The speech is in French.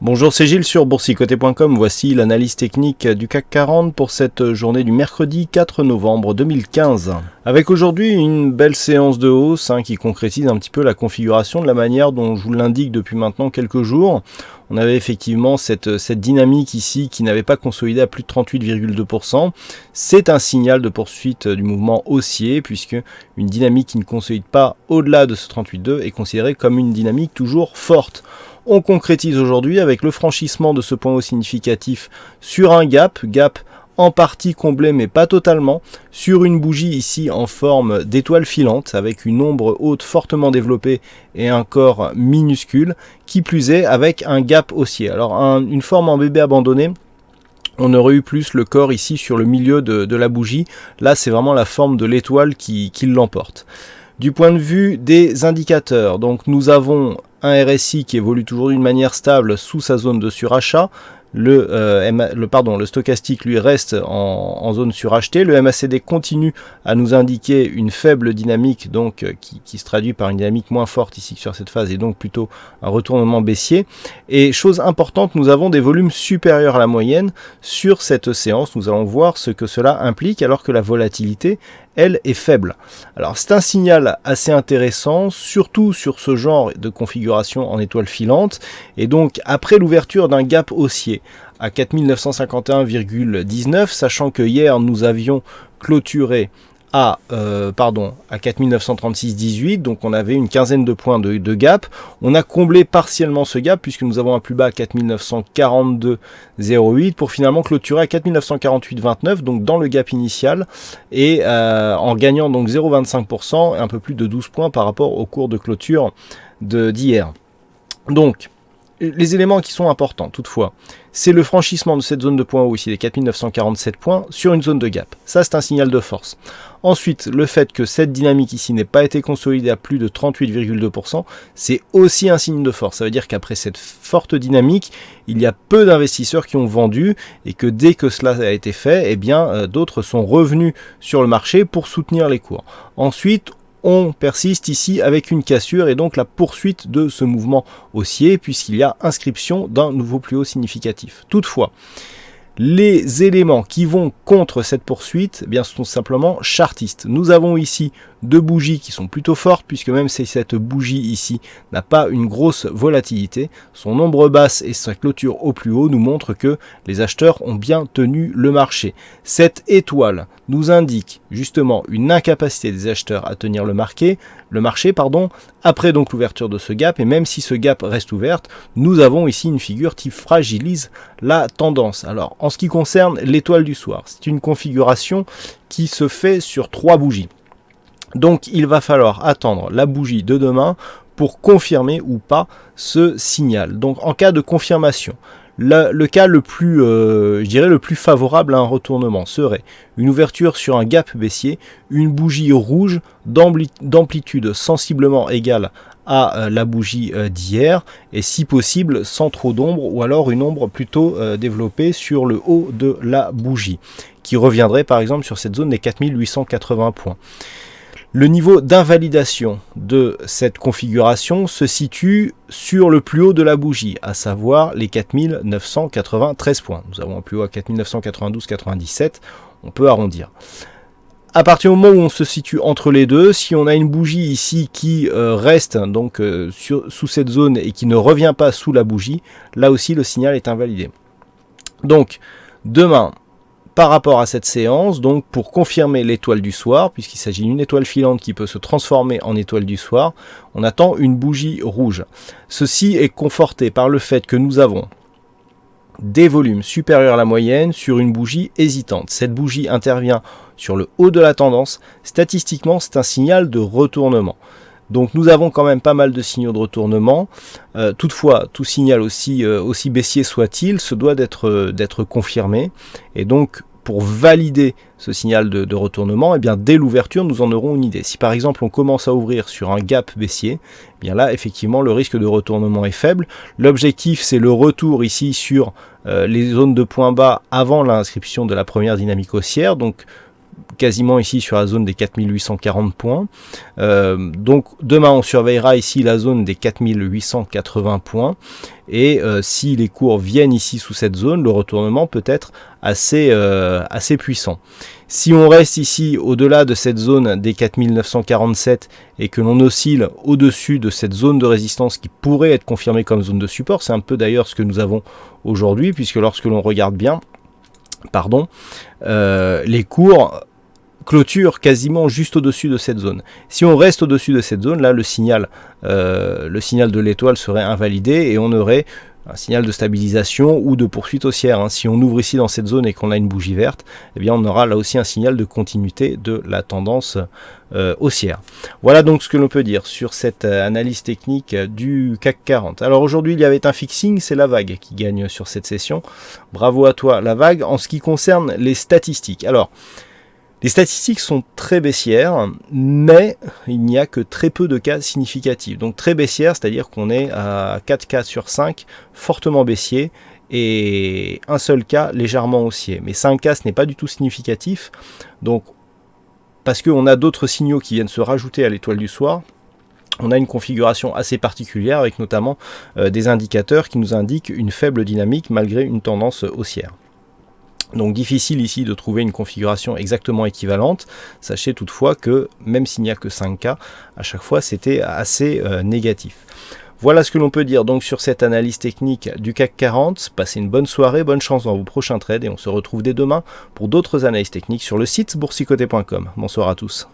Bonjour, c'est Gilles sur boursicoté.com. Voici l'analyse technique du CAC 40 pour cette journée du mercredi 4 novembre 2015. Avec aujourd'hui une belle séance de hausse qui concrétise un petit peu la configuration de la manière dont je vous l'indique depuis maintenant quelques jours. On avait effectivement cette dynamique ici qui n'avait pas consolidé à plus de 38,2%. C'est un signal de poursuite du mouvement haussier puisque une dynamique qui ne consolide pas au-delà de ce 38,2 est considérée comme une dynamique toujours forte. On concrétise aujourd'hui avec le franchissement de ce point haut significatif sur un gap en partie comblé mais pas totalement, sur une bougie ici en forme d'étoile filante avec une ombre haute fortement développée et un corps minuscule, qui plus est avec un gap haussier. Alors une forme en bébé abandonné, on aurait eu plus le corps ici sur le milieu de la bougie, là c'est vraiment la forme de l'étoile qui l'emporte. Du point de vue des indicateurs, donc nous avons un RSI qui évolue toujours d'une manière stable sous sa zone de surachat. Le stochastique lui reste en zone surachetée. Le MACD continue à nous indiquer une faible dynamique, donc qui se traduit par une dynamique moins forte ici sur cette phase et donc plutôt un retournement baissier. Et chose importante, nous avons des volumes supérieurs à la moyenne sur cette séance. Nous allons voir ce que cela implique alors que la volatilité, elle, est faible. Alors c'est un signal assez intéressant, surtout sur ce genre de configuration en étoile filante. Et donc après l'ouverture d'un gap haussier à 4951,19, sachant que hier nous avions clôturé à 4936,18, donc on avait une quinzaine de points de gap. On a comblé partiellement ce gap puisque nous avons un plus bas à 4942,08 pour finalement clôturer à 4948,29, donc dans le gap initial et en gagnant donc 0,25% et un peu plus de 12 points par rapport au cours de clôture d'hier. Donc les éléments qui sont importants toutefois, c'est le franchissement de cette zone de point haut ici, les 4947 points, sur une zone de gap. Ça, c'est un signal de force. Ensuite, le fait que cette dynamique ici n'ait pas été consolidée à plus de 38,2%, c'est aussi un signe de force. Ça veut dire qu'après cette forte dynamique, il y a peu d'investisseurs qui ont vendu et que dès que cela a été fait, eh bien, d'autres sont revenus sur le marché pour soutenir les cours. Ensuite, on persiste ici avec une cassure et donc la poursuite de ce mouvement haussier puisqu'il y a inscription d'un nouveau plus haut significatif. Toutefois, les éléments qui vont contre cette poursuite eh bien, sont simplement chartistes. Nous avons ici deux bougies qui sont plutôt fortes puisque même si cette bougie ici n'a pas une grosse volatilité, son ombre basse et sa clôture au plus haut nous montrent que les acheteurs ont bien tenu le marché. Cette étoile nous indique justement une incapacité des acheteurs à tenir le marché après donc l'ouverture de ce gap, et même si ce gap reste ouvert, nous avons ici une figure qui fragilise la tendance. Alors en ce qui concerne l'étoile du soir, c'est une configuration qui se fait sur trois bougies. Donc il va falloir attendre la bougie de demain pour confirmer ou pas ce signal. Donc en cas de confirmation, le cas le plus, le plus favorable à un retournement serait une ouverture sur un gap baissier, une bougie rouge d'amplitude sensiblement égale à la bougie d'hier et si possible sans trop d'ombre ou alors une ombre plutôt développée sur le haut de la bougie qui reviendrait par exemple sur cette zone des 4880 points. Le niveau d'invalidation de cette configuration se situe sur le plus haut de la bougie, à savoir les 4993 points. Nous avons un plus haut à 4992,97, on peut arrondir. À partir du moment où on se situe entre les deux, si on a une bougie ici qui reste donc sous cette zone et qui ne revient pas sous la bougie, là aussi le signal est invalidé. Donc demain, par rapport à cette séance, donc pour confirmer l'étoile du soir, puisqu'il s'agit d'une étoile filante qui peut se transformer en étoile du soir, on attend une bougie rouge. Ceci est conforté par le fait que nous avons des volumes supérieurs à la moyenne sur une bougie hésitante. Cette bougie intervient sur le haut de la tendance. Statistiquement, c'est un signal de retournement. Donc nous avons quand même pas mal de signaux de retournement. Toutefois, tout signal aussi baissier soit-il, se doit d'être confirmé. Et donc, pour valider ce signal de retournement, eh bien, dès l'ouverture, nous en aurons une idée. Si par exemple on commence à ouvrir sur un gap baissier, eh bien là, effectivement, le risque de retournement est faible. L'objectif, c'est le retour ici sur les zones de points bas avant l'inscription de la première dynamique haussière. Donc, quasiment ici sur la zone des 4840 points. Donc demain on surveillera ici la zone des 4880 points. Et si les cours viennent ici sous cette zone, le retournement peut être assez puissant. Si on reste ici au-delà de cette zone des 4947 et que l'on oscille au-dessus de cette zone de résistance qui pourrait être confirmée comme zone de support, c'est un peu d'ailleurs ce que nous avons aujourd'hui, puisque lorsque l'on regarde bien, les cours clôturent quasiment juste au-dessus de cette zone. Si on reste au-dessus de cette zone, là le signal de l'étoile serait invalidé et on aurait un signal de stabilisation ou de poursuite haussière. Si on ouvre ici dans cette zone et qu'on a une bougie verte, eh bien on aura là aussi un signal de continuité de la tendance haussière. Voilà donc ce que l'on peut dire sur cette analyse technique du CAC 40. Alors aujourd'hui il y avait un fixing, c'est la vague qui gagne sur cette session. Bravo à toi la vague. En ce qui concerne les statistiques, alors les statistiques sont très baissières, mais il n'y a que très peu de cas significatifs. Donc très baissière, c'est-à-dire qu'on est à 4 cas sur 5 fortement baissier et un seul cas légèrement haussier. Mais 5 cas, ce n'est pas du tout significatif, donc parce qu'on a d'autres signaux qui viennent se rajouter à l'étoile du soir. On a une configuration assez particulière avec notamment des indicateurs qui nous indiquent une faible dynamique malgré une tendance haussière. Donc difficile ici de trouver une configuration exactement équivalente. Sachez toutefois que même s'il n'y a que 5 cas, à chaque fois c'était assez négatif. Voilà ce que l'on peut dire donc sur cette analyse technique du CAC 40. Passez une bonne soirée, bonne chance dans vos prochains trades et on se retrouve dès demain pour d'autres analyses techniques sur le site boursicoté.com. Bonsoir à tous.